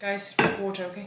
Guys, drink water, okay?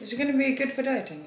Is it going to be good for dieting?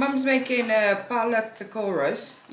Mum's making palak pakoras.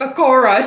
Pakoras.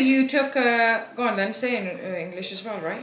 You took go on then, say in English as well, right?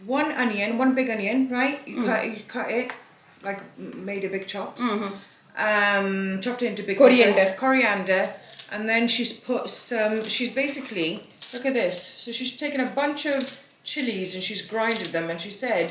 one big onion, right? You cut it, like made a big chops. Chopped it into big coriander, and then she's put some. She's basically, look at this. So she's taken a bunch of chilies and she's grinded them, and she said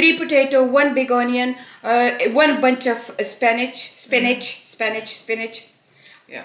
3 potato, 1 big onion, 1 bunch of spinach. Yeah.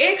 1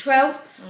12,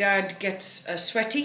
dad gets sweaty.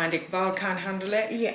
And Iqbal can't handle it.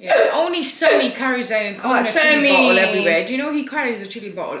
Yeah, only Sammy carries a chili bottle everywhere. Do you know he carries a chili bottle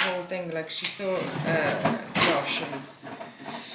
whole thing, like she saw Josh and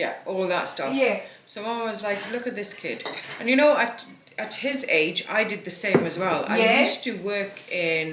yeah, all that stuff. Yeah. So Mama was like, look at this kid. And you know, at his age, I did the same as well. I Yeah. used to work in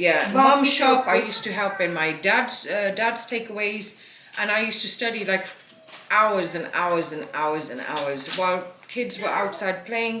yeah, mum's shop. I used to help in my dad's takeaways, and I used to study like hours and hours and hours and hours while kids were outside playing.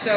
So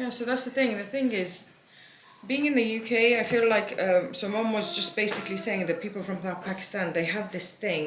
yeah, so that's the thing. The thing is, being in the UK, I feel like so Mom was just basically saying that people from Pakistan, they have this thing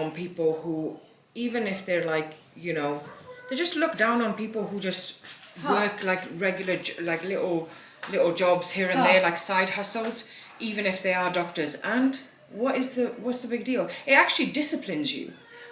on people who, even if they're like they just look down on people who just work like regular like little jobs here and there, like side hustles, even if they are doctors. And what's the big deal? It actually disciplines you.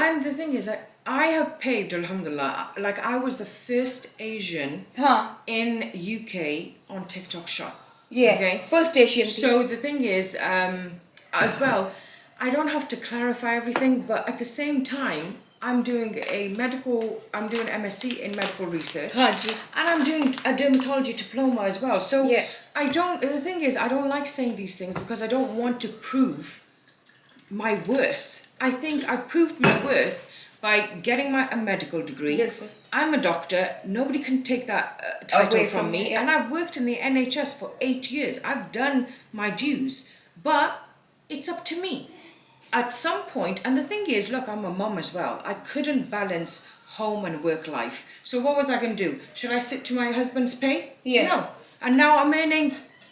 and the thing is that I have paved, alhamdulillah, like I was the first Asian in UK on TikTok shop. Yeah, okay? First Asian. So the thing is, as well, I don't have to clarify everything, but at the same time, I'm doing MSc in medical research, and I'm doing a dermatology diploma as well. So the thing is, I don't like saying these things because I don't want to prove my worth. I think I've proved my worth by getting a medical degree. I'm a doctor. Nobody can take that title from me. And I've worked in the NHS for 8 years. I've done my dues. But it's up to me. At some point, and the thing is, look, I'm a mum as well. I couldn't balance home and work life. So what was I going to do? Should I sit to my husband's pay? Yeah. No. And now I'm earning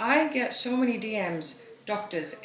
I get so many DMs, doctors,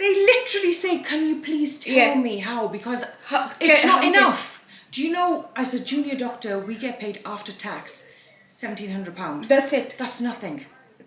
They literally say, can you please tell me how? Because it's not enough. Do you know, as a junior doctor, we get paid after tax £1,700. That's it. That's nothing.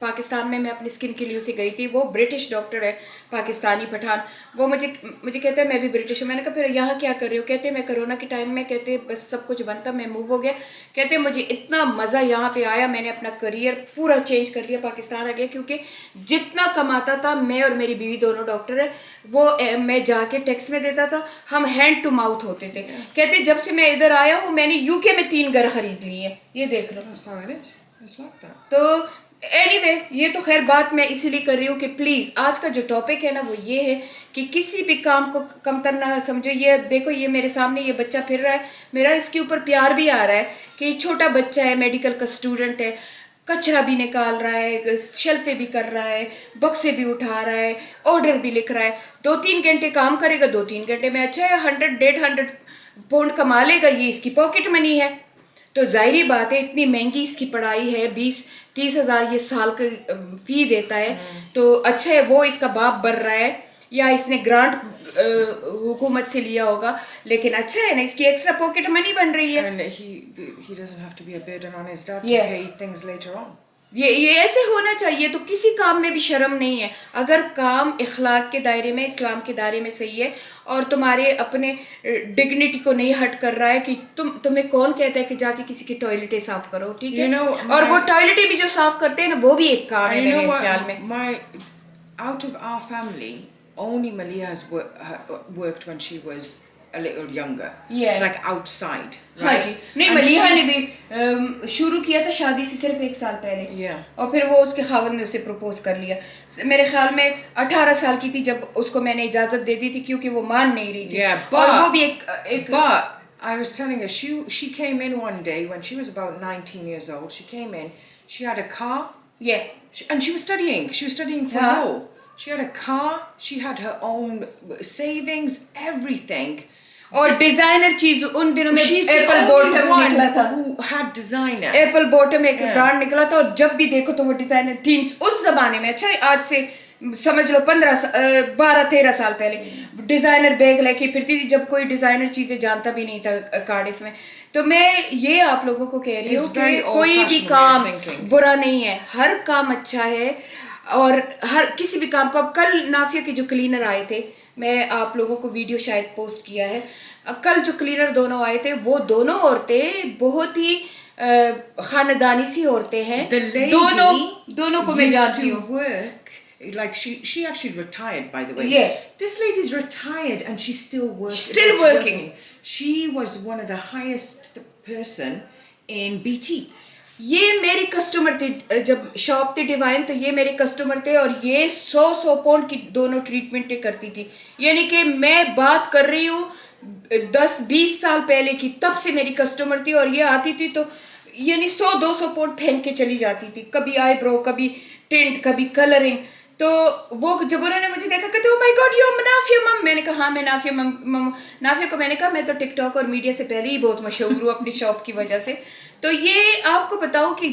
Pakistan میں اپنی skin کے لیے اسے گئی تھی. وہ British doctor ہے, پاکستانی پٹھان. وہ مجھے کہتے ہیں میں بھی برٹش ہوں. میں نے کہا پھر یہاں کیا کر رہی ہو؟ کہتے ہیں میں کرونا کے ٹائم میں کہتے بس سب کچھ بند تھا, میں موو ہو گیا. کہتے ہیں مجھے اتنا مزہ یہاں پہ آیا, میں نے اپنا کریئر پورا چینج کر لیا, پاکستان آ گیا. کیونکہ جتنا کماتا تھا, میں اور میری بیوی دونوں ڈاکٹر ہیں, وہ میں جا کے ٹیکس میں دیتا تھا, ہم ہینڈ ٹو ماؤتھ ہوتے تھے. کہتے جب سے میں ادھر آیا ہوں میں نے یو کے میں 3 گھر خرید لیے ہیں. یہ دیکھ لو. تو اینی وے یہ تو خیر بات میں اسی لیے کر رہی ہوں کہ پلیز آج کا جو ٹاپک ہے نا وہ یہ ہے کہ کسی بھی کام کو کمتر نہ سمجھو. یہ دیکھو یہ میرے سامنے یہ بچہ پھر رہا ہے, میرا اس کے اوپر پیار بھی آ رہا ہے کہ چھوٹا بچہ ہے, میڈیکل کا اسٹوڈنٹ ہے, کچرا بھی نکال رہا ہے, شیلفیں بھی کر رہا ہے, بکسے بھی اٹھا رہا ہے, آرڈر بھی لکھ رہا ہے. 2-3 گھنٹے کام کرے گا, 2-3 گھنٹے میں اچھا ہے 100-150 پاؤنڈ کما لے گا. یہ اس کی پاکٹ منی ہے. تو ظاہری بات ہے اتنی مہنگی اس کی پڑھائی ہے, 20-30 ہزار یہ سال کی فی دیتا ہے. تو اچھا ہے وہ اس کا باپ بھر رہا ہے یا اس نے گرانٹ حکومت سے لیا ہوگا, لیکن اچھا ہے نا اس کی ایکسٹرا پاکٹ منی بن رہی ہے. And he doesn't have to be a burden on his dad to pay things later on. یہ ایسے ہونا چاہیے. تو کسی کام میں بھی شرم نہیں ہے اگر کام اخلاق کے دائرے میں, اسلام کے دائرے میں صحیح ہے اور تمہارے اپنے ڈگنیٹی کو نہیں ہٹ کر رہا ہے کہ تمہیں کون کہتا ہے کہ جا کے کسی کی ٹوائلٹیں صاف کرو, ٹھیک ہے. اور وہ ٹوائلٹیں بھی جو صاف کرتے ہیں نا وہ بھی ایک کام ہے میرے خیال میں. Out of our family, only Malia has worked when she was a little younger. Yeah. Like outside. ہاں جی, نہیں ملیحہ نے بھی شروع کیا تھا شادی سے صرف 1 سال پہلے. Yeah. اور پھر وہ اس کے خاوند نے اسے پروپوز کر لیا. میرے خیال میں 18 سال کی تھی جب اس کو میں نے اجازت دے دی تھی کیونکہ وہ مان نہیں رہی تھی. Yeah, اور وہ بھی ایک But I was telling her, she came in one day when she was about 19 years old. She came in, she had a car. Yeah. And she was studying for law. She had a car, she had her own savings, everything. اور designer چیز ان دنوں میں She's the apple only bottom one نکلا تھا, who had designer. Apple bottom ایک brand نکلا تھا, اور جب بھی دیکھو تو وہ ڈیزائنر تھی اس زمانے میں. اچھا آج سے سمجھ لو 12-13 سال پہلے ڈیزائنر بیگ لے کے پھرتی تھی, جب کوئی ڈیزائنر چیزیں جانتا بھی نہیں تھا کارڈف میں. تو میں یہ آپ لوگوں کو کہہ رہی ہوں کہ کوئی بھی کام برا نہیں ہے, ہر کام اچھا ہے. اور ہر کسی بھی کام کو, اب کل نافیہ کے جو کلینر آئے تھے, میں آپ لوگوں کو ویڈیو شاید پوسٹ کیا ہے, کل جو کلینر دونوں آئے تھے وہ دونوں عورتیں بہت ہی خاندانی سی عورتیں ہیں. دونوں کو میں جانتی ہوں. Like she actually retired, by the way. Yeah. This lady's retired and she's still working. Still working. She was one of the highest person in BT. یہ میری کسٹمر تھے جب شاپ تھی ڈیوائن, تو یہ میرے کسٹمر تھے اور یہ 100 پاؤنڈ کی دونوں ٹریٹمنٹیں کرتی تھی. یعنی کہ میں بات کر رہی ہوں 10-20 سال پہلے کی, تب سے میری کسٹمر تھی. اور یہ آتی تھی تو یعنی 100-200 پاؤنڈ پھینک کے چلی جاتی تھی, کبھی آئی برو, کبھی ٹنٹ, کبھی کلرنگ. تو وہ جب انہوں نے مجھے دیکھا کہتے oh my god you are نافیہ مم, میں نے کہا ہاں میں نافیہ مم. نافیہ کو میں نے کہا میں تو ٹک ٹاک اور میڈیا سے پہلے ہی بہت مشہور ہوں اپنی شاپ کی وجہ سے. تو یہ آپ کو بتاؤں کہ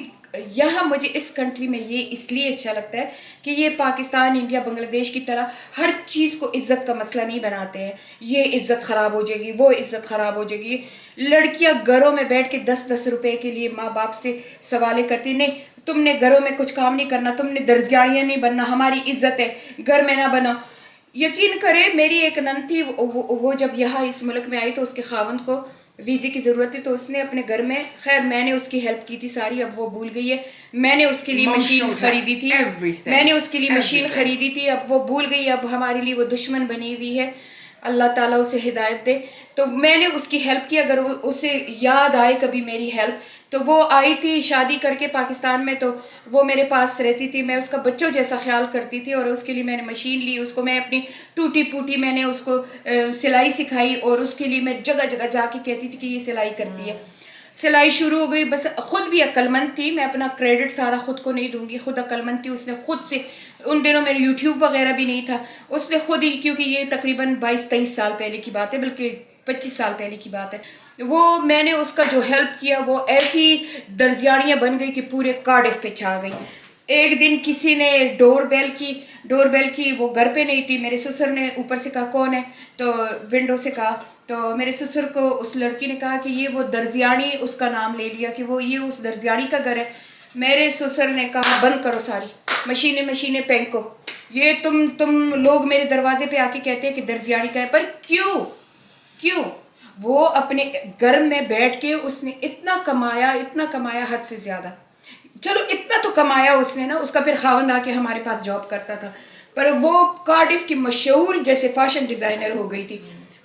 یہاں مجھے اس کنٹری میں یہ اس لیے اچھا لگتا ہے کہ یہ پاکستان, انڈیا, بنگلہ دیش کی طرح ہر چیز کو عزت کا مسئلہ نہیں بناتے ہیں. یہ عزت خراب ہو جائے گی, وہ عزت خراب ہو جائے گی. لڑکیاں گھروں میں بیٹھ کے 10-10 روپے کے لیے ماں باپ سے سوالیں کرتی, نہیں تم نے گھروں میں کچھ کام نہیں کرنا, تم نے درزیاڑیاں نہیں بننا, ہماری عزت ہے گھر میں نہ بناؤ. یقین کرے میری ایک نند تھی, وہ جب یہاں اس ملک میں آئی تو اس کے خاوند کو ویزے کی ضرورت تھی, تو اس نے اپنے گھر میں, خیر میں نے اس کی ہیلپ کی تھی ساری, اب وہ بھول گئی ہے. میں نے اس کے لیے مشین خریدی تھی, اب وہ بھول گئی, اب ہمارے لیے وہ دشمن بنی ہوئی ہے. اللہ تعالیٰ اسے ہدایت دے. تو میں نے اس کی ہیلپ کی, اگر اسے یاد آئے کبھی میری ہیلپ. تو وہ آئی تھی شادی کر کے پاکستان میں, تو وہ میرے پاس رہتی تھی, میں اس کا بچوں جیسا خیال کرتی تھی, اور اس کے لیے میں نے مشین لی, اس کو میں اپنی ٹوٹی پوٹی میں نے اس کو سلائی سکھائی, اور اس کے لیے میں جگہ جگہ جا کے کہتی تھی کہ یہ سلائی کرتی ہے. سلائی شروع ہو گئی, بس خود بھی عقل مند تھی, میں اپنا کریڈٹ سارا خود کو نہیں دوں گی, خود عقل مند تھی. اس نے خود سے, ان دنوں میں یوٹیوب وغیرہ بھی نہیں تھا, اس نے خود ہی, کیونکہ یہ تقریباً 22-23 سال پہلے کی بات ہے, بلکہ 25 سال پہلے کی بات ہے, وہ میں نے اس کا جو ہیلپ کیا وہ ایسی درزیاڑیاں بن گئی کہ پورے کارڈف پہ چھا گئی. ایک دن کسی نے ڈور بیل کی, وہ گھر پہ نہیں تھی, میرے سسر نے اوپر سے کہا کون ہے, تو ونڈو سے کہا, تو میرے سسر کو اس لڑکی نے کہا کہ یہ وہ درزیاڑی, اس کا نام لے لیا کہ وہ یہ اس درزیاڑی کا گھر ہے. میرے سسر نے کہا بند کرو ساری مشینیں پھینکو. یہ تم لوگ میرے دروازے پہ آ کے کہتے ہیں کہ درزیانی کا ہے, پر کیوں؟ وہ اپنے گھر میں بیٹھ کے اس نے اتنا کمایا حد سے زیادہ. چلو اتنا تو کمایا اس نے نا, اس کا پھر خاوند آ کے ہمارے پاس جاب کرتا تھا, پر وہ کارڈف کی مشہور جیسے فیشن ڈیزائنر ہو گئی تھی.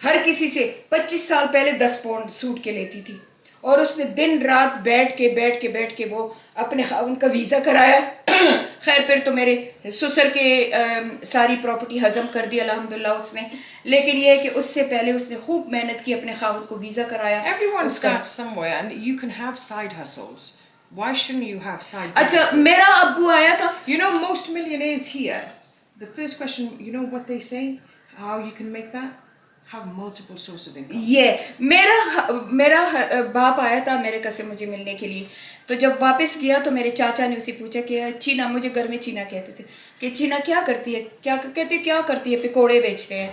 ہر کسی سے 25 سال پہلے 10 پاؤنڈ سوٹ کے لیتی تھی, اور اس نے دن رات بیٹھ کے وہ اپنے خاوند کا ویزا کرایا. خیر پھر تو میرے سسر کے ساری پراپرٹی ہضم کر دی الحمدللہ اس نے, لیکن یہ ہے کہ اس سے پہلے اس نے خوب محنت کی, اپنے خاوند کو ویزا کرایا. Everyone starts somewhere and you can have side hustles. Why shouldn't you have side اچھا businesses? میرا ابو آیا تھا. You know, most millionaires here, the first question, you know what they say? How you can make that? Have multiple sources of income. یہ میرا باپ آیا تھا امریکہ سے مجھے ملنے کے لیے, تو جب واپس گیا تو میرے چاچا نے اسے پوچھا کہ چینا, مجھے گھر میں چینا کہتے تھے کہ چینا کیا کرتی ہے, کیا کرتی ہے, پکوڑے بیچتے ہیں.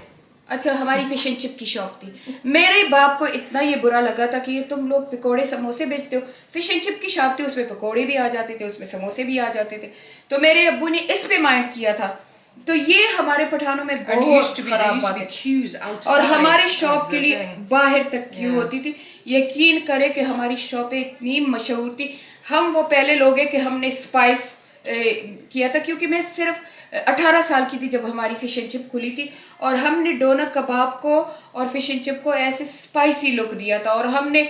اچھا ہماری فش اینڈ چپ کی شاپ تھی. میرے باپ کو اتنا یہ برا لگا تھا کہ یہ تم لوگ پکوڑے سموسے بیچتے ہو, فش اینڈ چپ کی شاپ تھی, اس میں پکوڑے بھی آ جاتے تھے, اس میں سموسے بھی آ جاتے تھے. تو میرے ابو نے اس پہ مائنڈ کیا تھا. تو یہ ہمارے پٹھانوں میں بہت خراب بات ہے, اور ہمارے شاپ کے لیے باہر تک کیوں ہوتی تھی. یقین کرے کہ ہماری شاپیں اتنی مشہور تھی. ہم وہ پہلے لوگ ہیں کہ ہم نے اسپائس کیا تھا, کیونکہ میں صرف 18 سال کی تھی جب ہماری فش اینڈ چپ کھلی تھی, اور ہم نے ڈونر کباب کو اور فش اینڈ چپ کو ایسے اسپائسی لک دیا تھا. اور ہم نے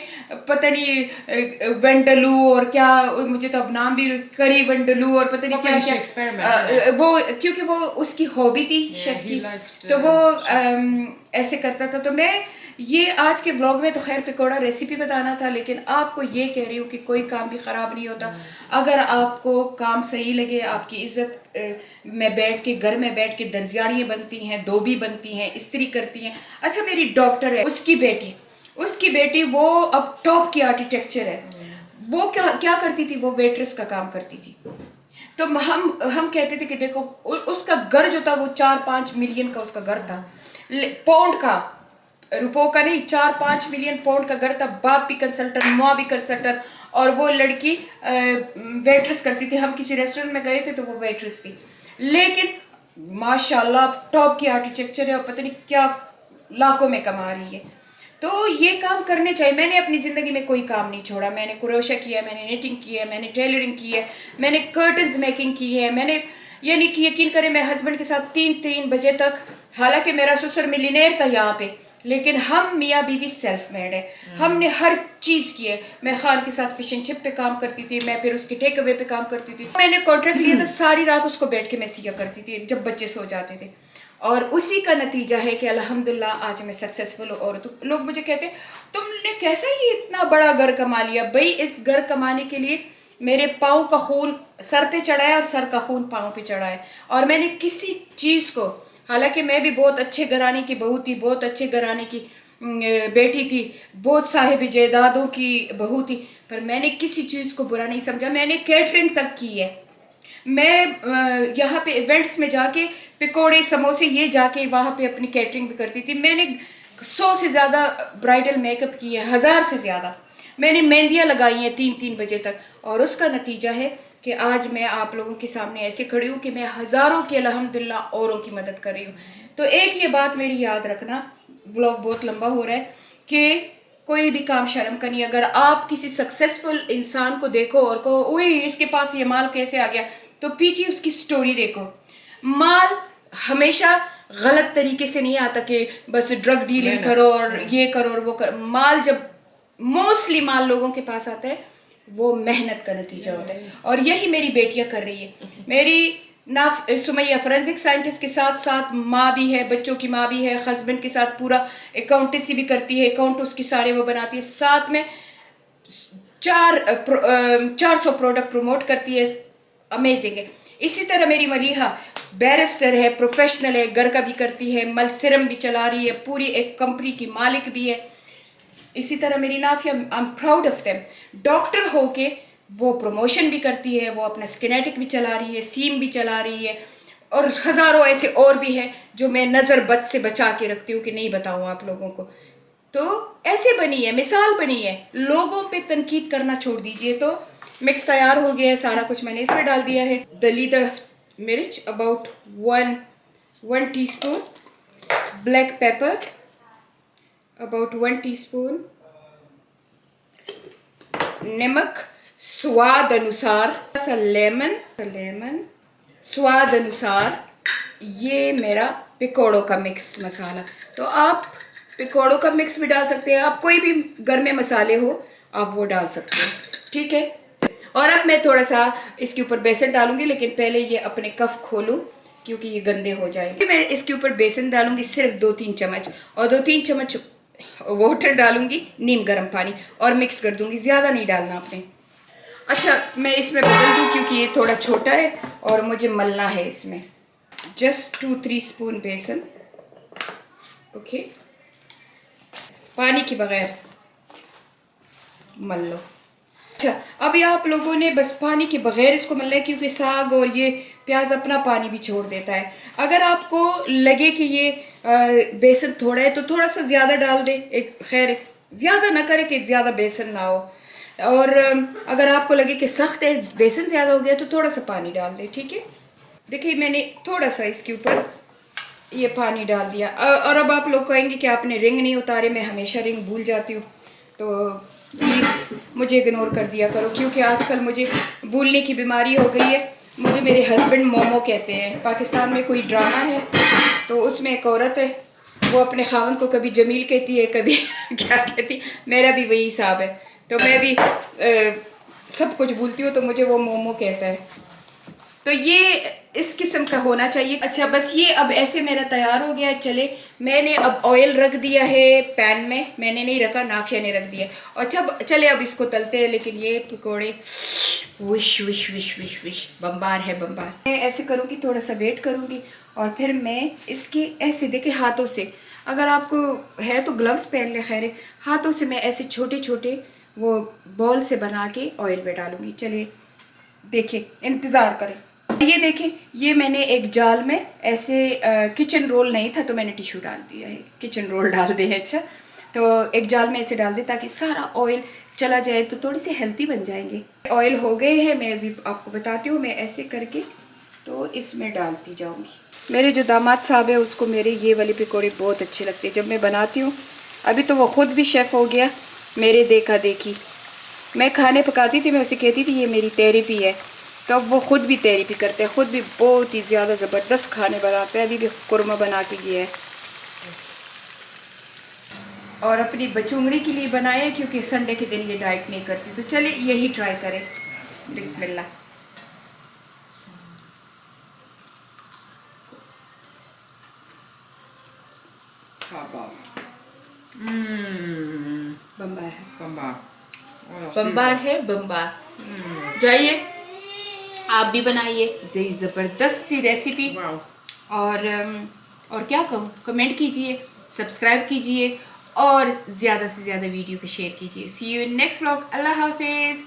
پتہ نہیں وینڈلو اور کیا, مجھے تو اب نام بھی, کری وینڈلو اور پتہ نہیں کیا وہ, کیونکہ وہ اس کی ہابی تھی شیف کی, تو وہ ایسے کرتا تھا. تو میں یہ آج کے بلاگ میں تو خیر پکوڑا ریسیپی بتانا تھا, لیکن آپ کو یہ کہہ رہی ہوں کہ کوئی کام بھی خراب نہیں ہوتا. اگر آپ کو کام صحیح لگے, آپ کی عزت میں بیٹھ کے, گھر میں بیٹھ کے درزیانیاں بنتی ہیں, دھوبی بنتی ہیں, استری کرتی ہیں. اچھا میری ڈاکٹر ہے, اس کی بیٹی وہ اب ٹاپ کی آرکیٹیکچر ہے. وہ کیا کرتی تھی, وہ ویٹرس کا کام کرتی تھی. تو ہم کہتے تھے کہ دیکھو اس کا گھر جو تھا وہ 4-5 ملین کا اس کا گھر تھا, پاؤنڈ کا, روپوں کا نہیں, 4-5 ملین پاؤنڈ کا گھر تھا. باپ بھی کنسلٹنٹ, ماں بھی کنسلٹنٹ, اور وہ لڑکی ویٹرس کرتی تھی. ہم کسی ریسٹورینٹ میں گئے تھے تو وہ ویٹرس تھی, لیکن ماشاءاللہ ٹاپ کی آرکیٹیکچر ہے اور پتہ نہیں کیا لاکھوں میں کما رہی ہے. تو یہ کام کرنے چاہیے. میں نے اپنی زندگی میں کوئی کام نہیں چھوڑا. میں نے کروشا کیا ہے, میں نے نیٹنگ کی ہے, میں نے ٹیلرنگ کی ہے, میں نے کرٹنز میکنگ کی ہے. میں نے یعنی کہ یقین کریں میں ہسبینڈ کے ساتھ 3 بجے تک, حالانکہ میرا سسر ملینئر تھا یہاں پہ, لیکن ہم میاں بیوی سیلف میڈ ہے. ہم نے ہر چیز کی ہے. میں خان کے ساتھ فش اینڈ چپ پہ کام کرتی تھی, میں پھر اس کے ٹیک اوے پہ کام کرتی تھی. میں نے کانٹریکٹ لیا تھا, ساری رات اس کو بیٹھ کے میں سیا کرتی تھی جب بچے سو جاتے تھے, اور اسی کا نتیجہ ہے کہ الحمدللہ آج میں سکسیسفل ہوں. اور لوگ مجھے کہتے ہیں تم نے کیسا یہ اتنا بڑا گھر کما لیا. بھائی اس گھر کمانے کے لیے میرے پاؤں کا خون سر پہ چڑھا ہے اور سر کا خون پاؤں پہ چڑھا ہے. اور میں نے کسی چیز کو, حالانکہ میں بھی بہت اچھے گھرانے کی بہو تھی, بہت اچھے گھرانے کی بیٹی تھی, بہت صاحب جائیدادوں کی بہو تھی, پر میں نے کسی چیز کو برا نہیں سمجھا. میں نے کیٹرنگ تک کی ہے. میں یہاں پہ ایونٹس میں جا کے پکوڑے سموسے یہ جا کے وہاں پہ اپنی کیٹرنگ بھی کرتی تھی. میں نے 100 سے زیادہ برائڈل میک اپ کی ہے, 1000 سے زیادہ. میں نے مہندیاں لگائی ہیں 3 بجے تک, اور اس کا نتیجہ ہے کہ آج میں آپ لوگوں کے سامنے ایسے کھڑی ہوں کہ میں ہزاروں کی الحمدللہ اوروں کی مدد کر رہی ہوں. تو ایک یہ بات میری یاد رکھنا, ولاگ بہت لمبا ہو رہا ہے, کہ کوئی بھی کام شرم کا نہیں. اگر آپ کسی سکسیسفل انسان کو دیکھو اور کہو اوئی اس کے پاس یہ مال کیسے آ گیا, تو پیچھے اس کی سٹوری دیکھو. مال ہمیشہ غلط طریقے سے نہیں آتا کہ بس ڈرگ ڈیلنگ کرو اور یہ کرو اور وہ کرو. مال جب موسٹلی مال لوگوں کے پاس آتا ہے وہ محنت کا نتیجہ ہوتا ہے, اور یہی میری بیٹیاں کر رہی ہے. میری سمیہ فورینسک سائنٹسٹ کے ساتھ ساتھ ماں بھی ہے, بچوں کی ماں بھی ہے, ہسبینڈ کے ساتھ پورا اکاؤنٹنسی بھی کرتی ہے, اکاؤنٹ اس کی سارے وہ بناتی ہے, ساتھ میں 400 پروڈکٹ پروموٹ کرتی ہے. امیزنگ ہے. اسی طرح میری ملیحہ بیرسٹر ہے, پروفیشنل ہے, گھر کا بھی کرتی ہے, ملسرم بھی چلا رہی ہے, پوری ایک کمپنی کی مالک بھی ہے. اسی طرح میری Nafia, I am proud of them, doctor ہو کے وہ پروموشن بھی کرتی ہے, وہ اپنا اسکینیٹک بھی چلا رہی ہے, سیم بھی چلا رہی ہے, اور ہزاروں ایسے اور بھی ہیں جو میں نظر بد سے بچا کے رکھتی ہوں کہ نہیں بتاؤں آپ لوگوں کو. تو ایسے بنی ہے, مثال بنی ہے. لوگوں پہ تنقید کرنا چھوڑ دیجئے. تو مکس تیار ہو گیا ہے, سارا کچھ میں نے اس میں ڈال دیا ہے. دلیدہ مرچ about 1 T spoon, black paper about 1 T spoon, نمک سواد انوسار, لیمن سواد انوسار. یہ میرا پکوڑوں کا مکس مسالہ. تو آپ پکوڑوں کا مکس بھی ڈال سکتے ہیں, آپ کوئی بھی گھر میں مسالے ہو آپ وہ ڈال سکتے ہیں, ٹھیک ہے. اور اب میں تھوڑا سا اس کے اوپر بیسن ڈالوں گی, لیکن پہلے یہ اپنے کف کھولوں کیونکہ یہ گندے ہو جائیں گے. میں اس کے اوپر بیسن ڈالوں گی صرف 2-3 چمچ, اور 2-3 چمچ واٹر ڈالوں گی, نیم گرم پانی, اور مکس کر دوں گی. زیادہ نہیں ڈالنا آپ نے. اچھا میں اس میں بدل دوں کیونکہ یہ تھوڑا چھوٹا ہے اور مجھے ملنا ہے اس میں. جسٹ 2-3 اسپون بیسن, اوکے, پانی کے بغیر مل لو. اچھا ابھی آپ لوگوں نے بس پانی کے بغیر اس کو ملنا ہے کیونکہ ساگ اور یہ پیاز اپنا پانی بھی چھوڑ دیتا ہے. اگر آپ کو لگے کہ یہ بیسن تھوڑا ہے تو تھوڑا سا زیادہ ڈال دیں, خیر زیادہ نہ کرے کہ زیادہ بیسن نہ ہو. اور اگر آپ کو لگے کہ سخت ہے, بیسن زیادہ ہو گیا تو تھوڑا سا پانی ڈال دیں, ٹھیک ہے. دیکھیے میں نے تھوڑا سا اس کے اوپر یہ پانی ڈال دیا. اور اب آپ لوگ کہیں گے کہ آپ نے رنگ نہیں اتارے, میں ہمیشہ رنگ بھول جاتی ہوں, تو پلیز مجھے اگنور کر دیا کرو کیونکہ آج کل مجھے بھولنے کی بیماری ہو گئی ہے. مجھے میرے ہسبینڈ مومو کہتے ہیں. پاکستان میں کوئی ڈرامہ ہے تو اس میں ایک عورت ہے, وہ اپنے خاوند کو کبھی جمیل کہتی ہے, کبھی کیا کہتی, میرا بھی وہی حساب ہے. تو میں بھی سب کچھ بھولتی ہوں تو مجھے وہ مومو کہتا ہے. تو یہ اس قسم کا ہونا چاہیے. اچھا بس یہ اب ایسے میرا تیار ہو گیا ہے. چلے میں نے اب آئل رکھ دیا ہے پین میں نے نہیں رکھا, نافیہ نے رکھ دیا. اور چلے اب اس کو تلتے ہیں. لیکن یہ پکوڑے وش وش وش وش وش بمبار ہے, بمبار. میں ایسے کروں گی, تھوڑا سا ویٹ کروں گی, اور پھر میں اس کے ایسے دیکھیں ہاتھوں سے, اگر آپ کو ہے تو گلوز پہن لیں, خیر ہاتھوں سے میں ایسے چھوٹے چھوٹے وہ بال سے بنا کے آئل میں ڈالوں گی. چلے دیکھیں, انتظار کریں. یہ دیکھیں, یہ میں نے ایک جال میں ایسے کچن رول نہیں تھا تو میں نے ٹیشو ڈال دیا ہے. کچن رول ڈال دے. اچھا تو ایک جال میں ایسے ڈال دے تاکہ سارا آئل چلا جائے تو تھوڑی سی ہیلتھی بن جائیں گے. آئل ہو گئے ہیں, میں بھی آپ کو بتاتی ہوں. میں ایسے کر کے تو اس میں ڈالتی جاؤں گی. میرے جو داماد صاحب ہیں اس کو میرے یہ والی پکوڑے بہت اچھے لگتے ہیں جب میں بناتی ہوں. ابھی تو وہ خود بھی شیف ہو گیا میرے دیکھا دیکھی. میں کھانے پکاتی تھی, میں اسے کہتی تھی یہ میری تھیریپی ہے, تو اب وہ خود بھی تھیریپی کرتے ہیں. خود بھی بہت ہی زیادہ زبردست کھانے بناتے ہیں. ابھی بھی قورمہ بنا کے گیا ہے, اور اپنی بچونگڑی کے لیے بنائے کیونکہ سنڈے کے دن یہ ڈائٹ نہیں کرتی. تو چلے یہی ٹرائی کریں. بسم اللہ. بمبار ہے, بمبار ہے, بمبار. جائیے آپ بھی بنائیے زبردست سی ریسیپی. اور کیا کہوں, کمنٹ کیجئے, سبسکرائب کیجئے, اور زیادہ سے زیادہ ویڈیو کو شیئر کیجئے. سی یو ان نیکسٹ ولاگ. اللہ حافظ.